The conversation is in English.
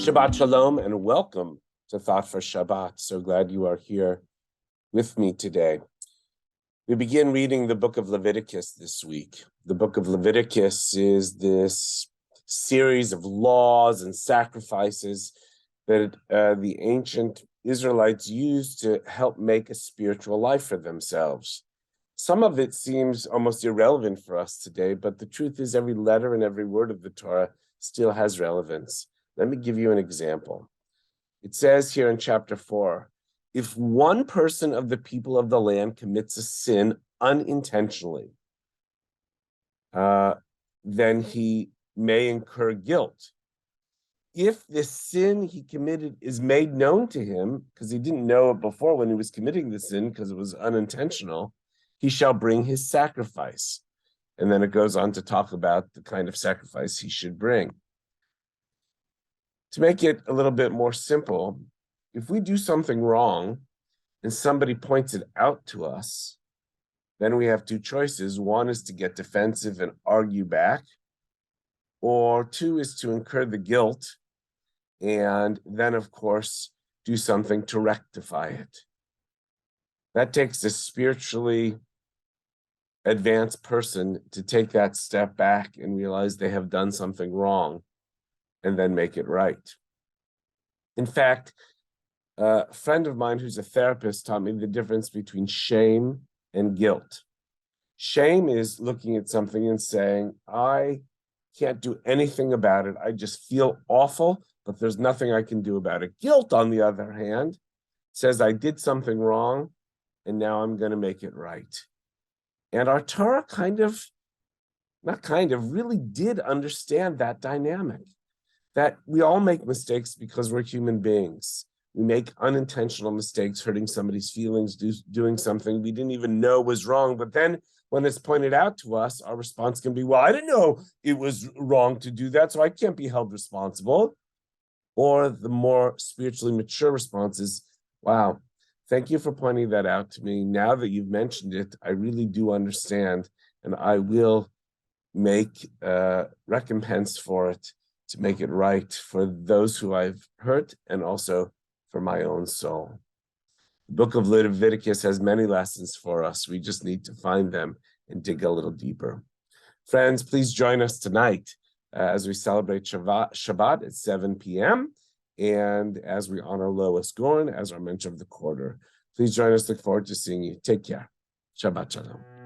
Shabbat Shalom and welcome to Thought for Shabbat. So glad you are here with me today. We begin reading the book of Leviticus this week. The book of Leviticus is this series of laws and sacrifices that the ancient Israelites used to help make a spiritual life for themselves. Some of it seems almost irrelevant for us today, but the truth is every letter and every word of the Torah still has relevance. Let me give you an example. It says here in chapter 4, if one person of the people of the land commits a sin unintentionally, then he may incur guilt. If the sin he committed is made known to him, because he didn't know it before when he was committing the sin because it was unintentional, he shall bring his sacrifice. And then it goes on to talk about the kind of sacrifice he should bring. To make it a little bit more simple, if we do something wrong and somebody points it out to us, then we have two choices. One is to get defensive and argue back, or two is to incur the guilt and then, of course, do something to rectify it. That takes a spiritually advanced person to take that step back and realize they have done something wrong and then make it right. In fact, a friend of mine who's a therapist taught me the difference between shame and guilt. Shame is looking at something and saying, I can't do anything about it. I just feel awful, but there's nothing I can do about it. Guilt, on the other hand, says I did something wrong and now I'm going to make it right. And our Torah really did understand that dynamic. That we all make mistakes because we're human beings. We make unintentional mistakes, hurting somebody's feelings, doing something we didn't even know was wrong. But then when it's pointed out to us, our response can be, well, I didn't know it was wrong to do that, so I can't be held responsible. Or the more spiritually mature response is, wow, thank you for pointing that out to me. Now that you've mentioned it, I really do understand, and I will make recompense for it, to make it right for those who I've hurt and also for my own soul. The book of Leviticus has many lessons for us. We just need to find them and dig a little deeper. Friends, please join us tonight as we celebrate Shabbat at 7 p.m. and as we honor Lois Gorn as our mentor of the quarter. Please join us. Look forward to seeing you. Take care. Shabbat Shalom.